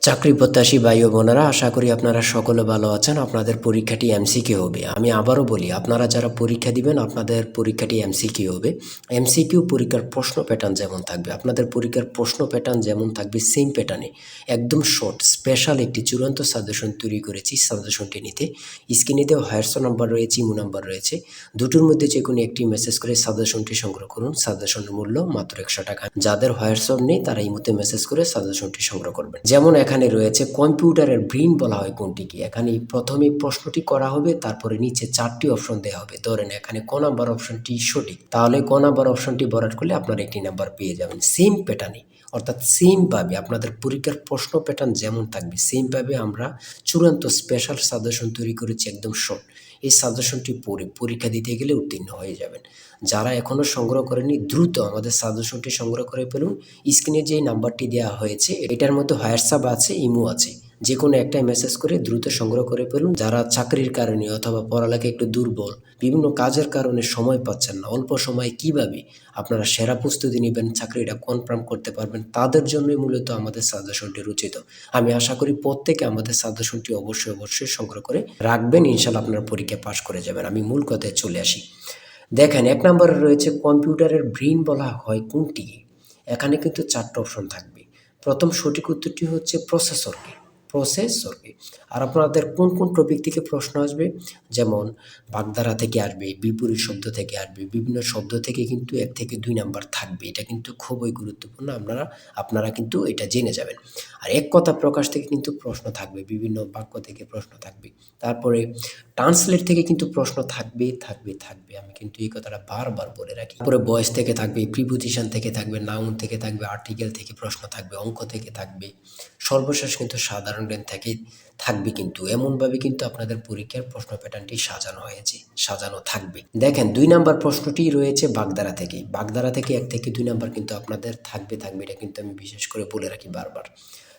চাকরি প্রত্যাশী ভাই ও বোনেরা, আশা করি আপনারা সকলে ভালো আছেন। আপনাদের পরীক্ষাটি এমসিকিউ হবে। আমি আবারও বলি, আপনারা যারা পরীক্ষা দিবেন আপনাদের পরীক্ষাটি এমসিকিউ হবে। এমসিকিউ পরীক্ষার প্রশ্ন প্যাটার্ন যেমন থাকবে, আপনাদের পরীক্ষার প্রশ্ন প্যাটার্ন যেমন থাকবে সেম প্যাটার্নে একদম শর্ট স্পেশাল একটি চূড়ান্ত সাজেশন তৈরি করেছি। সাজেশনটি নিতে স্ক্রিনে দেওয়া হোয়াটসঅ্যাপ নাম্বার রয়েছে, ইমো নাম্বার রয়েছে, দুটোর মধ্যে যে কোনো একটি মেসেজ করে সাজেশনটি সংগ্রহ করুন। সাজেশনের মূল্য মাত্র 100 টাকা। যাদের হোয়াটসঅ্যাপ নেই তারা ইমোতে মেসেজ করে সাজেশনটি সংগ্রহ করবেন। যেমন এখানে রয়েছে কম্পিউটারের ব্রেইন বলা হয় কোনটিকে। এখানে প্রথমে প্রশ্নটি করা হবে, তারপরে নিচে 4টি অপশন দেওয়া হবে। ধরেন এখানে ক নাম্বার অপশনটি সঠিক, তাহলে ক নাম্বার অপশনটি ভরাট করলে আপনারা একটি নাম্বার পেয়ে যাবেন। সেম প্যাটার্নে, অর্থাৎ সেমভাবে আপনাদের পরীক্ষার প্রশ্ন প্যাটার্ন যেমন থাকবে সেমভাবে আমরা চূড়ান্ত স্পেশাল সাজেশন তৈরি করেছি, একদম শর্ট। এই সাজেশনটি পড়ে পরীক্ষা দিতে গেলে উত্তীর্ণ হয়ে যাবেন। যারা এখনও সংগ্রহ করেনি দ্রুত আমাদের সাজেশনটি সংগ্রহ করে ফেলুন। স্ক্রিনে যে নাম্বারটি দেওয়া হয়েছে এটার মধ্যে হোয়াটসঅ্যাপ আছে, ইমো আছে, যে কোনো একটাই মেসেজ করে দ্রুত সংগ্রহ করে ফেলুন। যারা চাকরির কারণে অথবা পড়ালেখা একটু দুর্বল, বিভিন্ন কাজের কারণে সময় পাচ্ছেন না, অল্প সময়ে কিভাবে আপনারা সেরা প্রস্তুতি নেবেন, চাকরিটা কনফার্ম করতে পারবেন, তাদের জন্যই মূলত আমাদের সাজেশনটি রচিত। আমি আশা করি প্রত্যেকে আমাদের সাজেশনটি অবশ্যই সংগ্রহ করে রাখবেন। ইনশাল্লাহ আপনারা পরীক্ষা পাশ করে যাবেন। আমি মূল কথায় চলে আসি। দেখেন, 1 নম্বরে রয়েছে কম্পিউটারের ব্রেইন বলা হয় কোনটি। এখানে কিন্তু 4টা অপশন থাকবে। প্রথম সঠিক উত্তরটি হচ্ছে প্রসেসরকে। আর আপনাদের কোন কোন টপিক থেকে প্রশ্ন আসবে, যেমন বাগধারা থেকে আসবে, বিপরীত শব্দ থেকে আসবে, বিভিন্ন শব্দ থেকে কিন্তু 1 থেকে 2 নাম্বার থাকবে। এটা কিন্তু খুবই গুরুত্বপূর্ণ, আপনারা কিন্তু এটা জেনে যাবেন। আর এক কথা প্রকাশ থেকে কিন্তু প্রশ্ন থাকবে, বিভিন্ন বাক্য থেকে প্রশ্ন থাকবে। তারপরে ট্রান্সলেট থেকে কিন্তু প্রশ্ন থাকবে। আমি কিন্তু এই কথাটা বারবার বলে রাখি। তারপরে ভয়েস থেকে থাকবে, প্রিপোজিশন থেকে থাকবে, নাউন থেকে থাকবে, আর্টিকেল থেকে প্রশ্ন থাকবে, অঙ্ক থেকে থাকবে, সর্বশেষ কিন্তু সাধারণ জ্ঞান থেকে থাকবে। কিন্তু এমনভাবে কিন্তু আপনাদের পরীক্ষার প্রশ্ন প্যাটার্নটি সাজানো থাকবে। দেখেন, 2 নাম্বার প্রশ্নটি রয়েছে বাগধারা থেকে। বাগধারা থেকে 1 থেকে 2 নাম্বার কিন্তু আপনাদের থাকবে। এটা কিন্তু আমি বিশেষ করে বলে রাখি বারবার।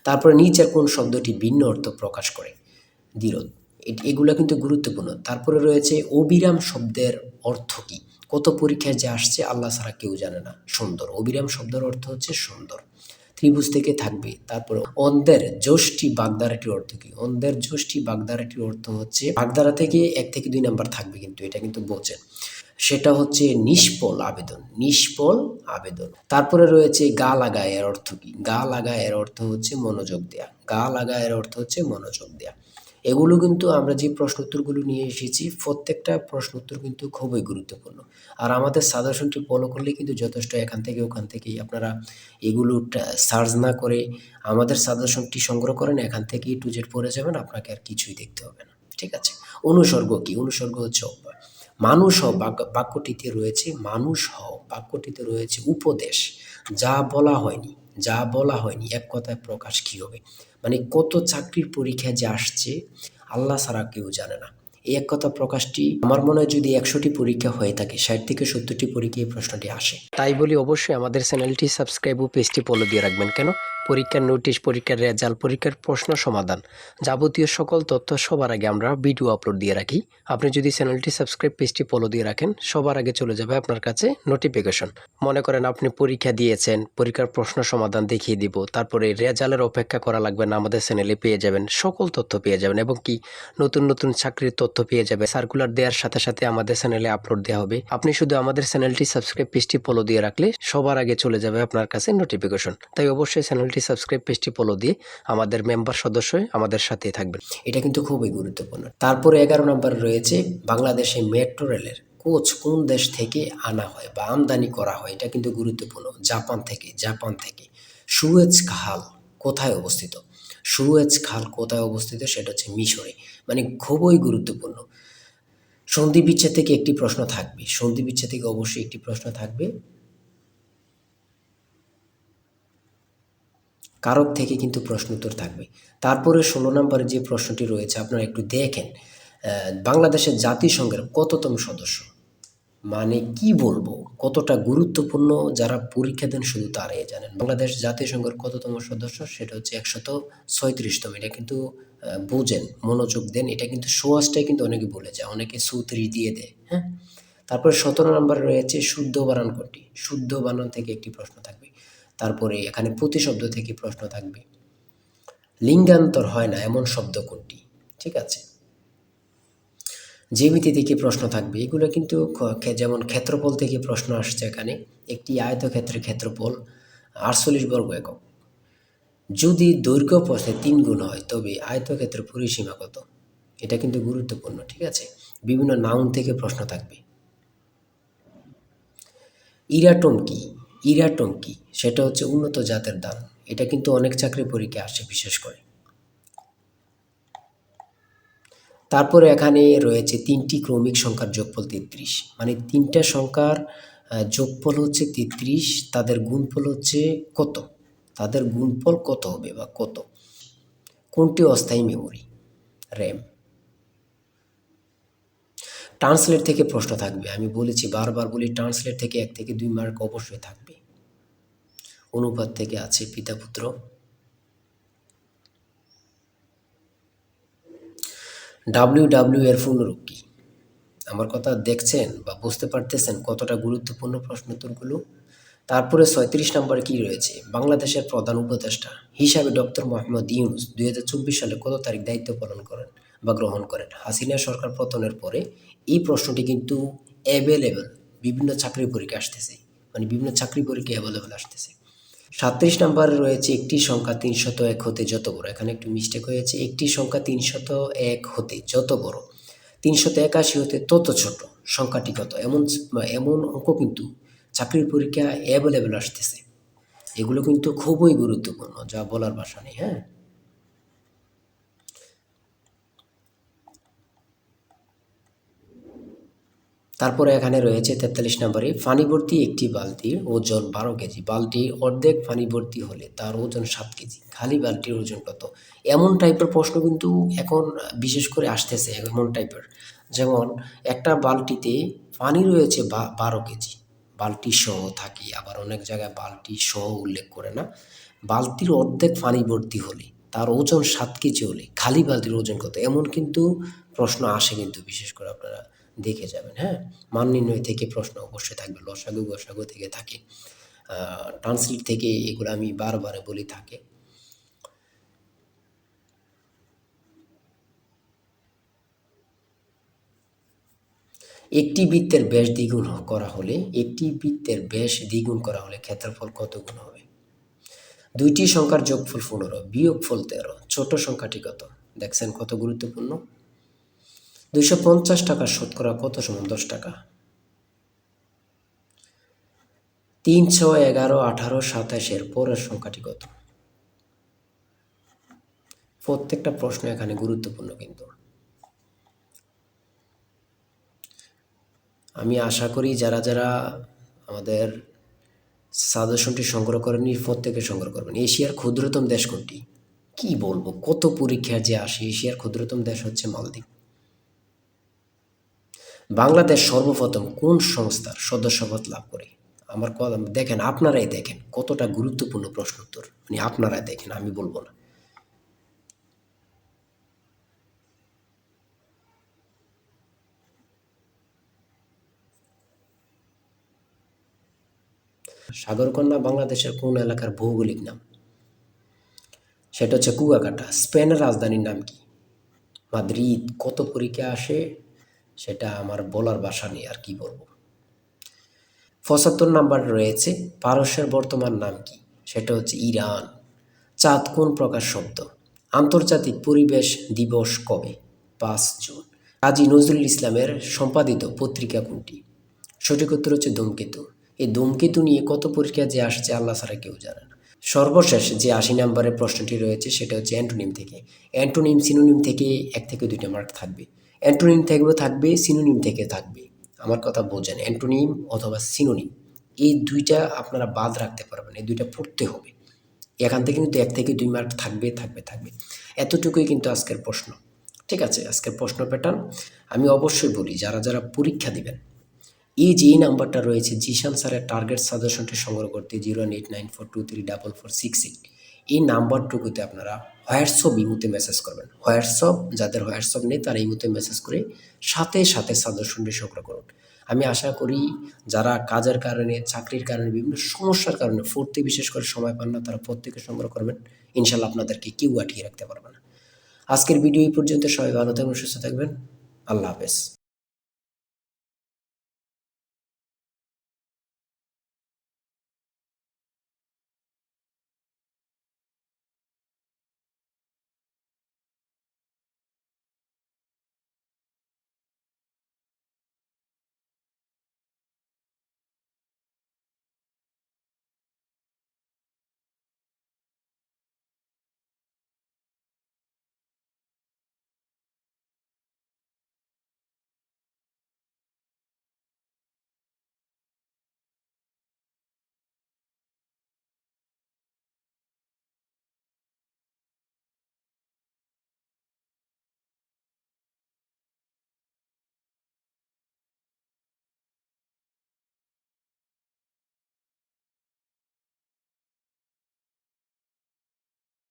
তারপরে নিচের কোন শব্দটি ভিন্ন অর্থ প্রকাশ করে, দ্বিরোধ, এগুলা কিন্তু গুরুত্বপূর্ণ। তারপরে রয়েছে অবিরাম শব্দের অর্থ কী। কত পরীক্ষায় যে আসছে আল্লাহ ছাড়া কেউ জানে না। সুন্দর, অবিরাম শব্দের অর্থ হচ্ছে সুন্দর। ত্রিভুজ থেকে থাকবে। তারপরে অন্ধের যষ্টি বাগধারাটির অর্থ কী। অন্ধের যষ্টি বাগধারাটির অর্থ হচ্ছে, বাগধারা থেকে 1 থেকে 2 নাম্বার থাকবে, কিন্তু এটা কিন্তু বোঝেন, সেটা হচ্ছে নিষ্ফল আবেদন। তারপরে রয়েছে গা লাগা, এর অর্থ কী। গা লাগা এর অর্থ হচ্ছে মনোযোগ দেয়া। এগুলো কিন্তু আমরা যে প্রশ্ন উত্তরগুলো নিয়ে এসেছি প্রত্যেকটা প্রশ্ন উত্তর কিন্তু খুবই গুরুত্বপূর্ণ। আর আমাদের সাজেশনটি ফলো করলে কিন্তু যথেষ্ট। এখান থেকে ওখান থেকেই আপনারা এগুলো সার্চ না করে আমাদের সাজেশনটি সংগ্রহ করেন, এখান থেকে টু জেড পড়ে যাবেন, আপনাকে আর কিছুই দেখতে হবে না। ঠিক আছে। অনুসর্গ কী। অনুসর্গ হচ্ছে অভ্যাস। বাক্যটিতে রয়েছে উপদেশ। যা বলা হয়নি এক কথায় প্রকাশ কী হবে। মানে কত চাকরির পরীক্ষায় যে আসছে আল্লাহ ছাড়া কেউ জানে না। এই এক কথা প্রকাশটি আমার মনে হয় যদি 100টি পরীক্ষা হয়ে থাকে 60 থেকে 70টি পরীক্ষায় এই প্রশ্নটি আসে। তাই বলি অবশ্যই আমাদের চ্যানেলটি সাবস্ক্রাইব ও পেজটি ফলো দিয়ে রাখবেন। কেন? পরীক্ষার নোটিশ, পরীক্ষার রেজাল্ট, পরীক্ষার প্রশ্ন সমাধান, যাবতীয় সকল তথ্য সবার আগে আমরা ভিডিও আপলোড দিয়ে রাখি। আপনি যদি চ্যানেলটি সাবস্ক্রাইব, পেজটি ফলো দিয়ে রাখেন, সবার আগে চলে যাবে আপনার কাছে নোটিফিকেশন। মনে করেন আপনি পরীক্ষা দিয়েছেন, পরীক্ষার প্রশ্ন সমাধান দেখিয়ে দিব, তারপরে রেজাল্টের অপেক্ষা করা লাগবে না, আমাদের চ্যানেলে পেয়ে যাবেন, সকল তথ্য পেয়ে যাবেন, এবং কি নতুন চাকরির তথ্য পেয়ে যাবে। সার্কুলার দেওয়ার সাথে সাথে আমাদের চ্যানেলে আপলোড দেওয়া হবে। আপনি শুধু আমাদের চ্যানেলটি সাবস্ক্রাইব, পেজটি ফলো দিয়ে রাখলে সবার আগে চলে যাবে আপনার কাছে নোটিফিকেশন। তাই অবশ্যই চ্যানেলটি সাবস্ক্রাইব, পেজটি ফলো দিয়ে আমাদের মেম্বার সদস্য হয়ে আমাদের সাথেই থাকবেন। এটা কিন্তু খুবই গুরুত্বপূর্ণ। তারপরে 11 নম্বর রয়েছে বাংলাদেশে মেট্রো রেলের কোচ কোন দেশ থেকে আনা হয় বা আমদানি করা হয়। এটা কিন্তু গুরুত্বপূর্ণ। জাপান থেকে। সুয়েজ খাল কোথায় অবস্থিত? সেটা হচ্ছে মিশরে। মানে খুবই গুরুত্বপূর্ণ। সন্ধি বিচ্ছেদ থেকে একটি প্রশ্ন থাকবে। অবশ্যই একটি প্রশ্ন থাকবে। কারক থেকে কিন্তু প্রশ্ন উত্তর থাকবে। তারপরে 16 নম্বরে যে প্রশ্নটি রয়েছে আপনারা একটু দেখেন, বাংলাদেশের জাতিসংঘের কততম সদস্য। মানে কি বলবো, কতটা গুরুত্বপূর্ণ, যারা পরীক্ষা দেন শুধু তারাই জানেন। বাংলাদেশ জাতিসংঘের কততম সদস্য, সেটা হচ্ছে 136তম। এটা কিন্তু বোঝেন, মনোযোগ দেন। এটা কিন্তু সোয়াশটাই কিন্তু অনেকে বলে যায়, অনেকে 34 দিয়ে দেয়। হ্যাঁ। তারপরে 17 নম্বরে রয়েছে শুদ্ধ বানান কোনটি। শুদ্ধ বানান থেকে একটি প্রশ্ন থাকবে। তারপরে এখানে প্রতিশব্দ থেকে প্রশ্ন থাকবে। লিঙ্গান্তর হয় না এমন শব্দ কোনটি? ঠিক আছে, জ্যামিতি থেকে প্রশ্ন থাকবে, এগুলো কিন্তু যেমন ক্ষেত্রফল থেকে প্রশ্ন আসছে এখানে। একটি আয়তক্ষেত্রের ক্ষেত্রফল 48 বর্গ একক। যদি দৈর্ঘ্য প্রস্থে 3 গুণ হয় তবে আয়তক্ষেত্রের পরিসীমা কত? এটা কিন্তু গুরুত্বপূর্ণ। ঠিক আছে, বিভিন্ন নাউন থেকে প্রশ্ন থাকবে। ইরাটোম কি? ইরাটোম কি? সেটা হচ্ছে উন্নত জাতের ধান। এটা কিন্তু অনেক চাকরি পরীক্ষায় আসে বিশেষ করে। তারপরে এখানে রয়েছে 3টি ক্রমিক সংখ্যার যোগফল 33, মানে 3টা সংখ্যার যোগফল হচ্ছে 33, তাদের গুণফল হচ্ছে কত? তাদের গুণফল কত হবে বা কত? কোনটি অস্থায়ী মেমোরি? র্যাম। ট্রান্সলেট থেকে প্রশ্ন থাকবে, আমি বলেছি বারবার বলি, ট্রান্সলেট থেকে 1 থেকে 2 মার্ক অবশ্যই থাকবে। অনুপাত থেকে আছে পিতা পুত্র। ডাব্লিউ এর পূর্ণরূপ কি? আমার কথা দেখছেন বা বুঝতে পারতেছেন কতটা গুরুত্বপূর্ণ প্রশ্ন উত্তরগুলো? তারপরে 36 নম্বরে কি রয়েছে? বাংলাদেশের প্রধান উপদেষ্টা হিসাবে ডক্টর মোহাম্মদ ইউনূস 2024 সালে কত তারিখ দায়িত্ব পালন করেন বা গ্রহণ করেন? হাসিনা সরকার পতনের পরে এই প্রশ্নটি কিন্তু অ্যাভেলেবল, বিভিন্ন চাকরি পরীক্ষা আসতেছে, মানে বিভিন্ন চাকরি পরীক্ষা অ্যাভেলেবল আসতেছে। 37 নম্বরে রয়েছে একটি সংখ্যা 301 হতে যত বড়। এখানে একটু মিস্টেক হয়েছে, একটি সংখ্যা 301 হতে যত বড় 381 হতে তত ছোট সংখ্যাটি কত? এমন এমন অঙ্ক কিন্তু চাকরির পরীক্ষা অ্যাভেলেবল আসতেছে। এগুলো কিন্তু খুবই গুরুত্বপূর্ণ, যা বলার ভাষা নেই। হ্যাঁ, তারপরে এখানে রয়েছে 43 নম্বরে, পানি ভর্তি একটি বালতির ওজন 12 কেজি, বালতির অর্ধেক পানি ভর্তি হলে তার ওজন 7 কেজি, খালি বালতির ওজন কত? এমন টাইপের প্রশ্ন কিন্তু এখন বিশেষ করে আসতেছে, এমন টাইপের। যেমন একটা বালতিতে পানি রয়েছে 12 কেজি, বালতি সহ থাকে, আবার অনেক জায়গায় বালতি সহ উল্লেখ করে না। বালতির অর্ধেক পানি ভর্তি হলে তার ওজন 7 কেজি হলে খালি বালতির ওজন কত? এমন কিন্তু প্রশ্ন আসে কিন্তু, বিশেষ করে আপনারা দেখে যাবেন। হ্যাঁ, মান নির্ণয় থেকে প্রশ্ন অবশ্যই থাকবে, লসাগু গসাগু থেকে থাকে, ট্রান্সলেট থেকে, এগুলো আমি বারবার বলি থাকে। একটি বৃত্তের ব্যাস দ্বিগুণ করা হলে, একটি বৃত্তের ব্যাস দ্বিগুণ করা হলে ক্ষেত্রফল কত গুণ হবে? দুইটি সংখ্যার যোগফল 15, বিয়োগফল 13, ছোট সংখ্যাটি কত? দেখছেন কত গুরুত্বপূর্ণ। 250 টাকা শতকরা কত সমান 10 টাকা? 3, 6, 11, 18, 27 এর পরের সংখ্যাটি কত? প্রত্যেকটা প্রশ্ন এখানে গুরুত্বপূর্ণ কিন্তু। আমি আশা করি যারা যারা আমাদের সাজেশনটি সংগ্রহ করেননি, প্রত্যেকে সংগ্রহ করবেন। এশিয়ার ক্ষুদ্রতম দেশ কোনটি? কি বলবো, কত পরীক্ষা যে আসে। এশিয়ার ক্ষুদ্রতম দেশ হচ্ছে মালদ্বীপ। বাংলাদেশ সর্বপ্রথম কোন সংস্থার সদস্যপদ লাভ করে? আমার কথা দেখেন, আপনারাই দেখেন কতটা গুরুত্বপূর্ণ প্রশ্ন উত্তর, মানে আপনারাই দেখেন, আমি বলবো না। সাগরকন্যা বাংলাদেশের কোন এলাকার ভৌগোলিক নাম? সেটা হচ্ছে কুয়াকাটা। স্পেনের রাজধানীর নাম কি? মাদ্রিদ। কত পরীক্ষা আসে সেটা আমার বলার ভাষা নেই, আর কি বলবো। 75 নাম্বার রয়েছে, পারস্যের বর্তমান নাম কি? সেটা হচ্ছে ইরান। চাঁদ কোন প্রকার শব্দ? আন্তর্জাতিক পরিবেশ দিবস কবে? 5 জুন। কাজী নজরুল ইসলামের সম্পাদিত পত্রিকা কোনটি? সঠিক উত্তর হচ্ছে ধূমকেতু। এই ধূমকেতু নিয়ে কত পরীক্ষা যে আসছে আল্লাহ ছাড়া কেউ জানে না। সর্বশেষ যে 80 নম্বরের প্রশ্নটি রয়েছে সেটা হচ্ছে অ্যান্টোনিম থেকে। অ্যান্টোনিম সিনোনিম থেকে 1 থেকে 2টা মার্ক থাকবে। অ্যান্টোনিম থেকেও থাকবে, সিনোনিম থেকে থাকবে। আমার কথা বোঝেন, অ্যান্টোনিম অথবা সিনোনিম, এই 2টা আপনারা বাদ রাখতে পারবেন, এই 2টা পড়তে হবে। এখান থেকে কিন্তু 1 থেকে 2 মার্ক থাকবে থাকবে থাকবে। এতটুকুই কিন্তু আজকের প্রশ্ন। ঠিক আছে, আজকের প্রশ্ন প্যাটার্ন আমি অবশ্যই বলি, যারা যারা পরীক্ষা দিবেন, এই যে এই নাম্বারটা রয়েছে জিশান স্যারের টার্গেট সাজেশনটি সংগ্রহ করতে 018942388, এই নাম্বারটুকুতে আপনারা হোয়াটসঅ্যাপ ইমুতে মেসেজ করবেন। হোয়াটসঅ্যাপ, যাদের হোয়াটসঅ্যাপ নেই তারা ইমুতে মেসেজ করে সাথে সাথে সাজেশনটি সংগ্রহ করুন। আমি আশা করি যারা কাজের কারণে, চাকরির কারণে, বিভিন্ন সমস্যার কারণে পড়তে বিশেষ করে সময় পান না, তারা প্রত্যেকে সংগ্রহ করবেন। ইনশাল্লাহ আপনাদেরকে কেউ আটকিয়ে রাখতে পারবে না। আজকের ভিডিও এই পর্যন্ত। সবাই ভালো থাকবেন, সুস্থ থাকবেন। আল্লাহ হাফেজ।